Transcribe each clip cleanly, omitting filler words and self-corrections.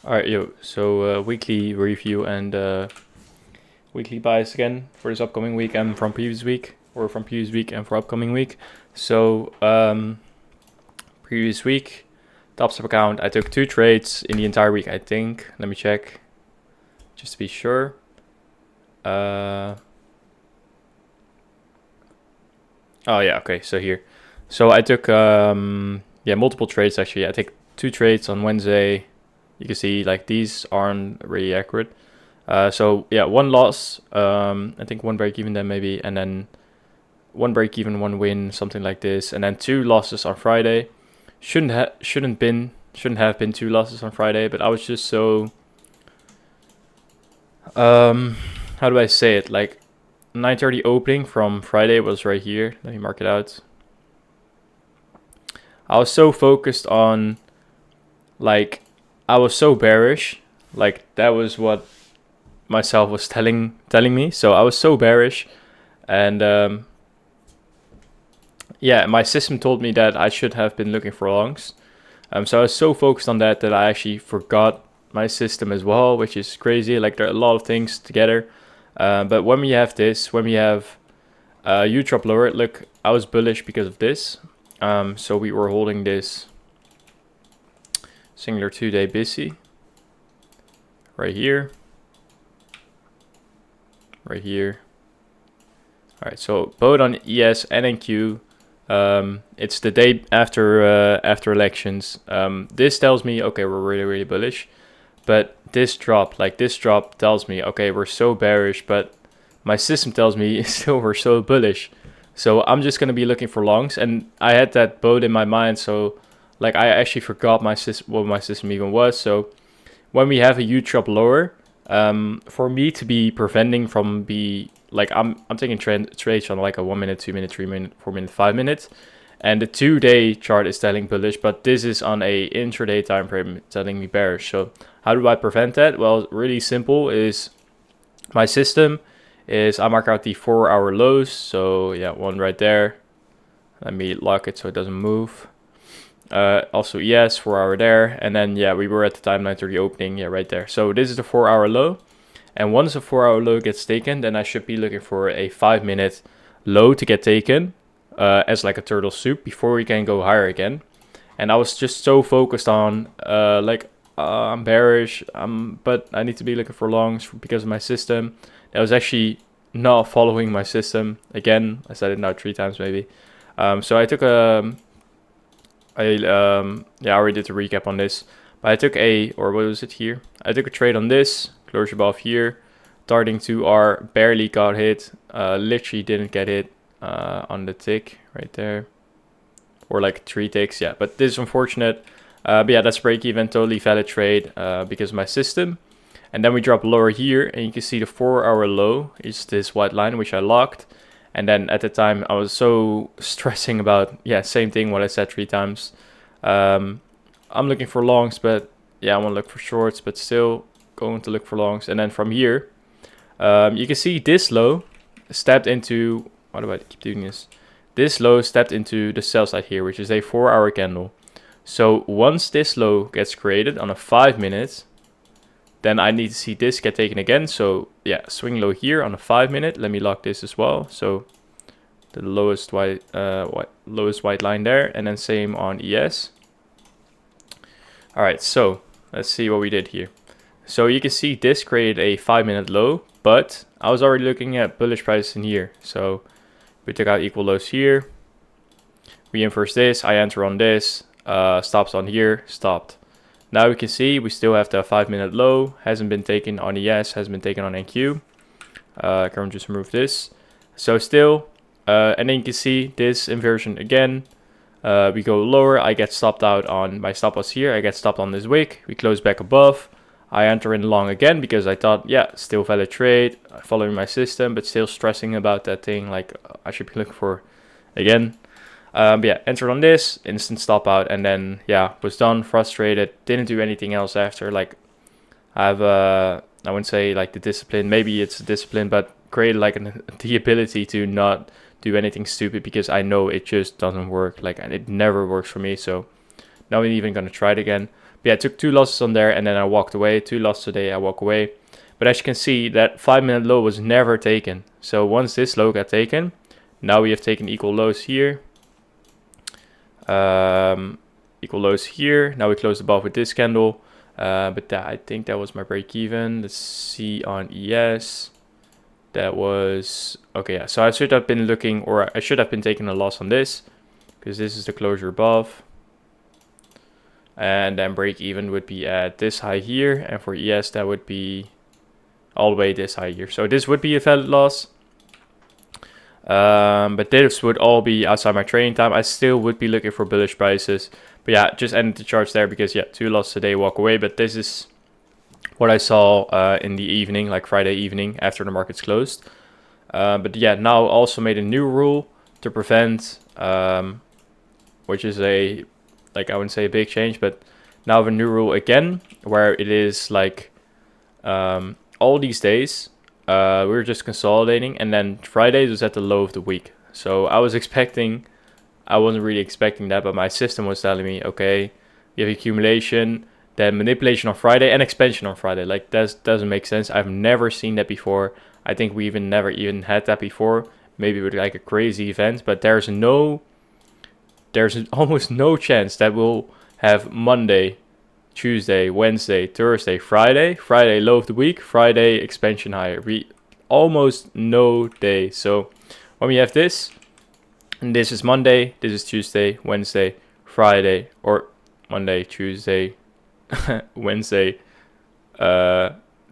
Alright, yo, so weekly review and weekly bias again for this upcoming week and from previous week, or from previous week and for upcoming week. So, previous week, top step account, I took 2 trades in the entire week, I think. Let me check, just to be sure. Oh yeah, okay, so here. So I took, multiple trades actually. I take 2 trades on Wednesday. You can see like these aren't really accurate. So yeah, 1 loss, I think 1 break even then maybe, and then 1 break even, 1 win, something like this, and then 2 losses on Friday. Shouldn't have been 2 losses on Friday, but I was just so how do I say it? Like 9:30 opening from Friday was right here. Let me mark it out. I was so focused on, like, I was so bearish. Like that was what myself was telling me. So I was so bearish, and yeah, my system told me that I should have been looking for longs. So I was so focused on that I actually forgot my system as well, which is crazy. Like there are a lot of things together. But when we have this, when we have U drop lower, look, I was bullish because of this. So we were holding this singular 2-day busy right here, right here. All right, so both on ES and NQ. It's the day after elections. This tells me, okay, we're really bullish, but this drop tells me, okay, we're so bearish, but my system tells me still we're so bullish. So I'm just gonna be looking for longs, and I had that both in my mind. So like I actually forgot what my system even was. So when we have a U drop lower, for me to be preventing from like I'm taking trades on like a 1 minute, 2 minute, 3 minute, 4 minute, 5 minutes, and the 2-day chart is telling bullish, but this is on a intraday time frame telling me bearish. So how do I prevent that? Well, really simple. Is my system is I mark out the 4-hour lows. So yeah, one right there. Let me lock it so it doesn't move. Also yes, 4-hour there, and then yeah, we were at the time 9:30 opening, yeah, right there. So this is the 4-hour low, and once the 4-hour low gets taken, then I should be looking for a 5-minute low to get taken as like a turtle soup before we can go higher again. And I was just so focused on I'm bearish, but I need to be looking for longs because of my system. I was actually not following my system. Again, I said it now 3 times maybe. So I took I already did a recap on this, but I took what was it here? I took a trade on this, closure above here, darting to R, barely got hit, literally didn't get hit on the tick right there, or like 3 ticks, yeah, but this is unfortunate. But yeah, that's break even, totally valid trade because of my system. And then we drop lower here, and you can see the 4-hour low is this white line, which I locked. And then at the time, I was so stressing about, yeah, same thing, what I said 3 times. I'm looking for longs, but yeah, I want to look for shorts, but still going to look for longs. And then from here, you can see this low stepped into, why do I keep doing this? This low stepped into the sell side here, which is a 4-hour candle. So once this low gets created on a 5 minute, then I need to see this get taken again. So yeah, swing low here on a 5 minute. Let me lock this as well. So the lowest white line there, and then same on ES. All right, so let's see what we did here. So you can see this created a 5-minute low, but I was already looking at bullish prices in here. So we took out equal lows here. We inverse this. I enter on this. Stops on here. Stopped. Now we can see we still have the 5-minute low, hasn't been taken on ES, hasn't been taken on NQ. I can just remove this. So still, and then you can see this inversion again. We go lower, I get stopped out on my stop loss here, I get stopped on this wick. We close back above. I enter in long again because I thought, yeah, still valid trade, following my system, but still stressing about that thing, like I should be looking for again. But yeah, entered on this, instant stop out, and then yeah, was done, frustrated, didn't do anything else after. Like I have I wouldn't say like the discipline, maybe it's a discipline, but created like the ability to not do anything stupid because I know it just doesn't work, like, and it never works for me. So not even gonna try it again. But yeah, I took 2 losses on there, and then I walked away. 2 losses today, I walk away. But as you can see, that 5-minute low was never taken. So once this low got taken, now we have taken equal lows here. Equal lows here. Now we closed above with this candle. But I think that was my break even. Let's see on ES. That was okay. Yeah, so I should have been looking, or I should have been taking a loss on this, because this is the closure above. And then break even would be at this high here, and for ES that would be all the way this high here. So this would be a valid loss. But this would all be outside my trading time. I still would be looking for bullish prices. But yeah, just ended the charts there because yeah, 2 losses today, walk away. But this is what I saw in the evening, like Friday evening after the markets closed. But yeah, now also made a new rule to prevent, which is I wouldn't say a big change, but now have a new rule again where it is like all these days we were just consolidating, and then Fridays was at the low of the week. So I wasn't really expecting that, but my system was telling me, okay, you have accumulation, then manipulation on Friday and expansion on Friday. Like that doesn't make sense. I've never seen that before. I think we never even had that before. Maybe with like a crazy event, but there's almost no chance that we'll have Monday, Tuesday, Wednesday, Thursday, Friday low of the week, Friday expansion higher. Almost no day. So when we have this, and this is Monday, this is Tuesday, Wednesday, Friday, or Monday, Tuesday, Wednesday,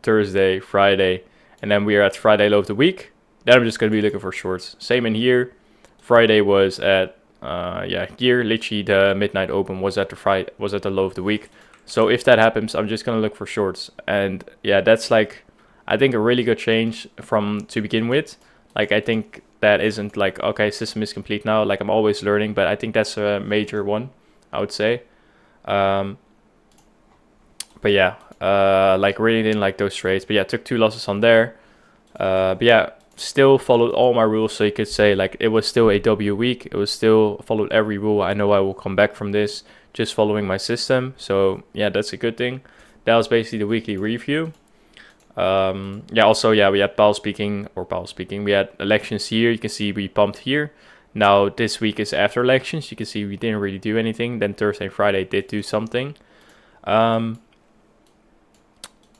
Thursday, Friday, and then we are at Friday low of the week. Then I'm just going to be looking for shorts. Same in here. Friday was at here literally the midnight open was at the low of the week. So if that happens, I'm just gonna look for shorts. And yeah, that's like, I think a really good change from to begin with. Like I think that isn't like, okay, system is complete now. Like I'm always learning, but I think that's a major one, I would say. But yeah, like really didn't like those trades. But yeah, took 2 losses on there. But yeah, still followed all my rules. So you could say like it was still a W week. It was still followed every rule. I know I will come back from this just following my system. So yeah, that's a good thing. That was basically the weekly review. Yeah, also, yeah, we had Powell speaking. We had elections here. You can see we pumped here. Now this week is after elections. You can see we didn't really do anything. Then Thursday and Friday did do something. But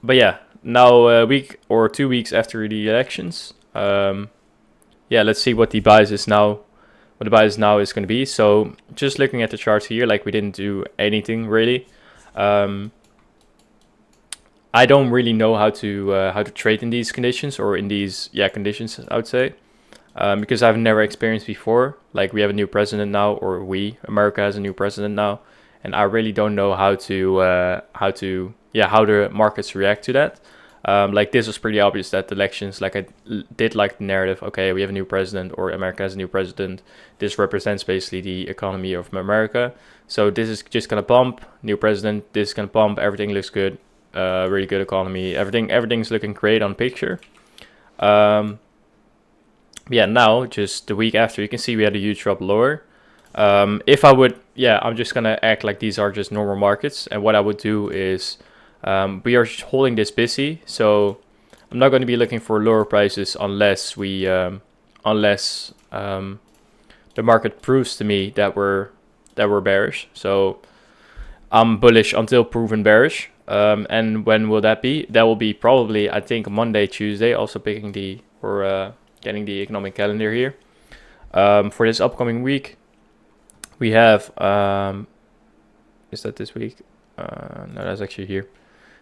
yeah, now a week or 2 weeks after the elections. Yeah, let's see what the bias is now. What the bias now is going to be. So just looking at the charts here, like we didn't do anything really. I don't really know how to trade in these conditions, or in these conditions, I would say, because I've never experienced before. Like we have a new president now, or America has a new president now, and I really don't know how the markets react to that. Like this was pretty obvious that the elections, like I did like the narrative, okay, we have a new president, or America has a new president. This represents basically the economy of America. So this is just gonna pump, new president, this is gonna pump, everything looks good, really good economy, everything's looking great on picture. Yeah, now just the week after, you can see we had a huge drop lower. If I would, I'm just gonna act like these are just normal markets, and what I would do is, we are holding this busy, so I'm not going to be looking for lower prices unless the market proves to me that we're bearish. So I'm bullish until proven bearish. And when will that be? That will be probably, I think, Monday, Tuesday. Also getting the economic calendar here. For this upcoming week, we have is that this week? No, that's actually here.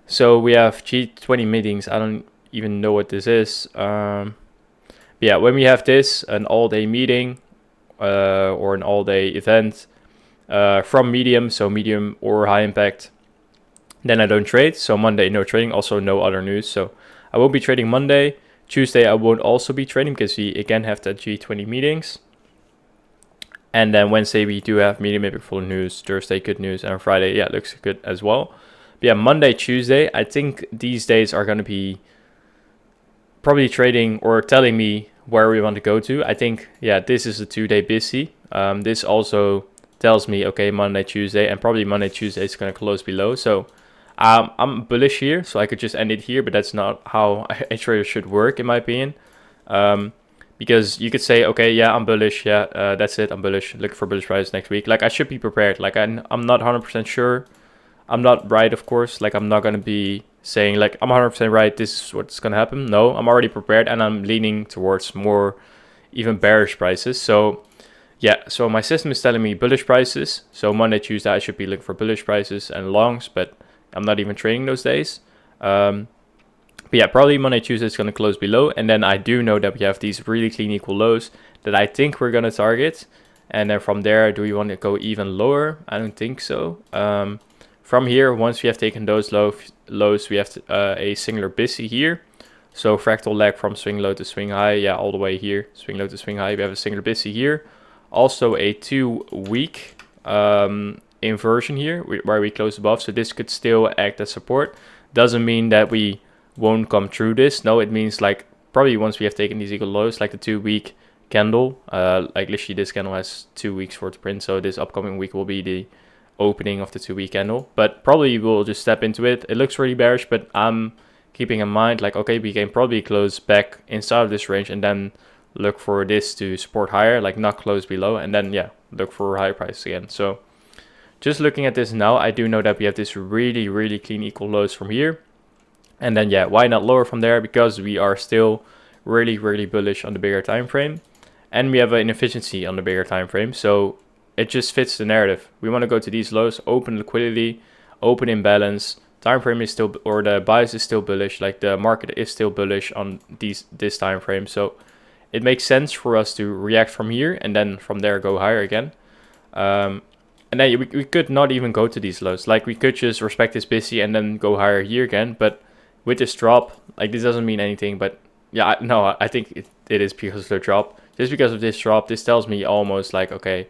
So we have G20 meetings. I don't even know what this is. But yeah, when we have this, an all-day meeting or an all-day event from medium, so medium or high impact, then I don't trade. So Monday, no trading. Also, no other news. So I won't be trading Monday. Tuesday, I won't also be trading because we again have the G20 meetings. And then Wednesday, we do have medium maybe full news. Thursday, good news. And on Friday, yeah, looks good as well. But yeah, Monday, Tuesday, I think these days are going to be probably trading or telling me where we want to go to. I think, yeah, this is a 2-day busy. This also tells me, okay, Monday, Tuesday, and probably Monday, Tuesday is going to close below. So I'm bullish here, so I could just end it here, but that's not how a trader should work, in my opinion. Because you could say, okay, yeah, I'm bullish, yeah, that's it, I'm bullish, looking for bullish price next week. Like, I should be prepared. Like, I'm not 100% sure. I'm not right, of course. Like, I'm not going to be saying, like, I'm 100% right, this is what's going to happen. No, I'm already prepared, and I'm leaning towards more even bearish prices. So yeah, so my system is telling me bullish prices. So Monday, Tuesday, I should be looking for bullish prices and longs, but I'm not even trading those days. But yeah, probably Monday, Tuesday is going to close below. And then I do know that we have these really clean equal lows that I think we're going to target. And then from there, do we want to go even lower? I don't think so. From here, once we have taken those lows, we have a singular busy here. So fractal leg from swing low to swing high. Yeah, all the way here. Swing low to swing high. We have a singular busy here. Also a 2-week inversion here where we close above. So this could still act as support. Doesn't mean that we won't come through this. No, it means like probably once we have taken these equal lows, like the 2-week candle, like literally this candle has 2 weeks for it to print. So this upcoming week will be the opening of the 2-week candle, but probably we'll just step into it. It looks really bearish, but I'm keeping in mind like, okay, we can probably close back inside of this range and then look for this to support higher, like not close below, and then yeah, look for higher prices again. So just looking at this now, I do know that we have this really, really clean equal lows from here. And then yeah, why not lower from there? Because we are still really, really bullish on the bigger time frame. And we have an inefficiency on the bigger time frame. So it just fits the narrative. We want to go to these lows, open liquidity, open imbalance. Time frame is still, or the bias is still bullish. Like the market is still bullish on this time frame. So it makes sense for us to react from here and then from there go higher again. And then we could not even go to these lows. Like we could just respect this busy and then go higher here again. But with this drop, like this doesn't mean anything. But yeah, no, I think it is because of the drop. Just because of this drop, this tells me almost like, okay,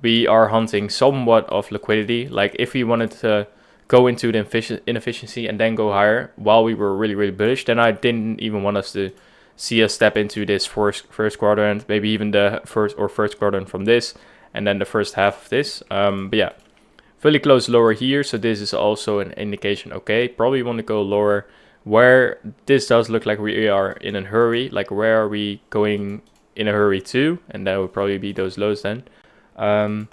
we are hunting somewhat of liquidity. Like if we wanted to go into the inefficiency and then go higher while we were really, really bullish, then I didn't even want us to see us step into this first quadrant, maybe even the first quadrant from this, and then the first half of this. But yeah, fully closed lower here. So this is also an indication, okay, probably want to go lower where this does look like we are in a hurry. Like where are we going in a hurry to? And that would probably be those lows then. But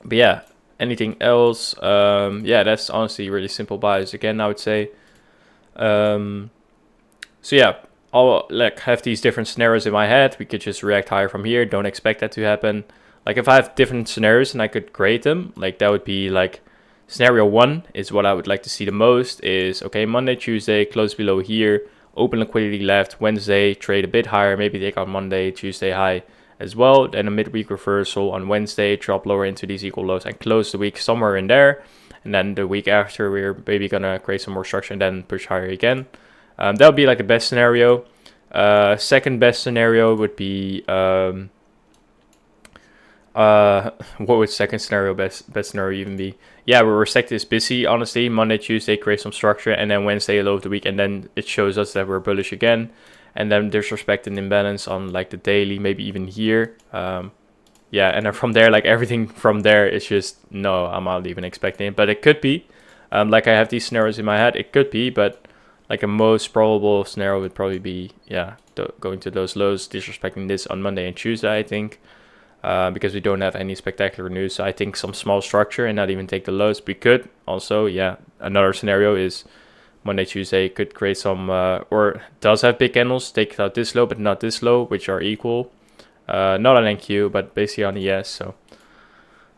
yeah, anything else? Yeah, that's honestly really simple buys again, I would say. So yeah, I'll like have these different scenarios in my head. We could just react higher from here. Don't expect that to happen. Like if I have different scenarios and I could grade them, like that would be like scenario 1 is what I would like to see the most is, okay, Monday, Tuesday, close below here, open liquidity left, Wednesday, trade a bit higher, maybe take out Monday, Tuesday high as well. Then a midweek reversal on Wednesday, drop lower into these equal lows and close the week somewhere in there. And then the week after, we're maybe going to create some more structure and then push higher again. That would be like the best scenario. Second best scenario would be, what would second scenario best scenario even be? Yeah, we respect this busy, honestly. Monday, Tuesday, create some structure, and then Wednesday, low of the week, and then it shows us that we're bullish again. And then there's respect and imbalance on like the daily, maybe even here. Yeah, and then from there, like everything from there is just, no, I'm not even expecting it. But it could be. Like I have these scenarios in my head, it could be, but like a most probable scenario would probably be, yeah, going to those lows, disrespecting this on Monday and Tuesday, I think. Because we don't have any spectacular news. So I think some small structure and not even take the lows. We could also, yeah, another scenario is Monday, Tuesday could create some, or does have big candles, take out this low, but not this low, which are equal. Not on NQ, but basically on ES. So,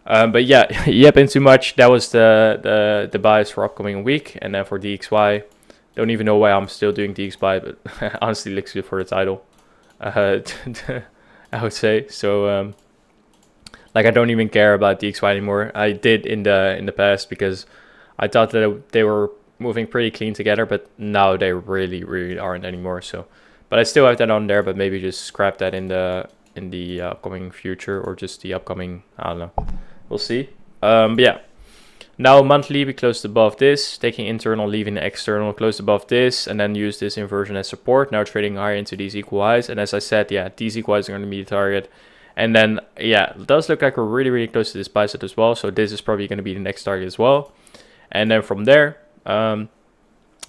but yeah, yapping too much. That was the buys for upcoming week. And then for DXY, don't even know why I'm still doing DXY, but honestly looks good for the title. I would say so. Like I don't even care about DXY anymore. I did in the past because I thought that they were moving pretty clean together, but now they really, really aren't anymore. So, but I still have that on there, but maybe just scrap that in the upcoming future, or just the upcoming, I don't know. We'll see. But yeah. Now monthly we closed above this, taking internal, leaving the external, closed above this, and then use this inversion as support. Now trading higher into these equal highs, and as I said, yeah, these equal highs are going to be the target. And then, yeah, it does look like we're really, really close to this buy side as well. So this is probably going to be the next target as well. And then from there,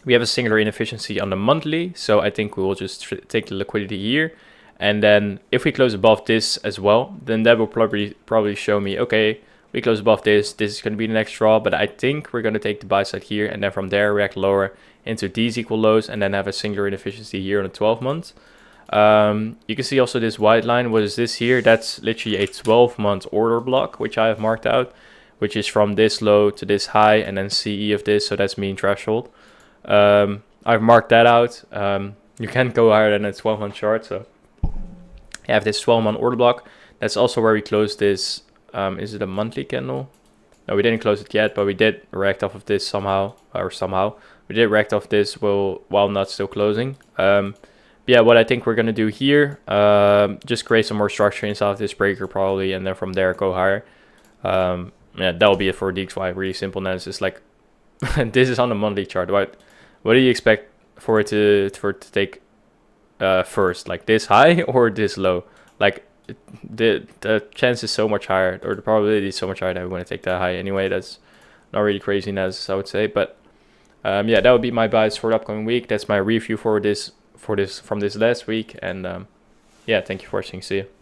we have a singular inefficiency on the monthly. So I think we will just take the liquidity here. And then if we close above this as well, then that will probably show me, okay, we close above this. This is going to be the next draw. But I think we're going to take the buy side here. And then from there, react lower into these equal lows. And then have a singular inefficiency here on the 12 months. You can see also this white line. What is this here? That's literally a 12-month order block, which I have marked out, which is from this low to this high and then CE of this. So that's mean threshold. I've marked that out. You can't go higher than a 12-month chart. So you have this 12-month order block. That's also where we close this. Is it a monthly candle? No, we didn't close it yet, but we did react off of this somehow. We did react off this while not still closing. Yeah, what I think we're going to do here, just create some more structure inside of this breaker probably, and then from there go higher. Yeah, that'll be it for DXY. Really simple analysis. Like, this is on the monthly chart. What do you expect for it to take first? Like this high or this low? Like the chance is so much higher, or the probability is so much higher that we want to take that high anyway. That's not really crazy analysis, I would say. But yeah, that would be my buys for the upcoming week. That's my review for this from this last week. And yeah, thank you for watching. See you.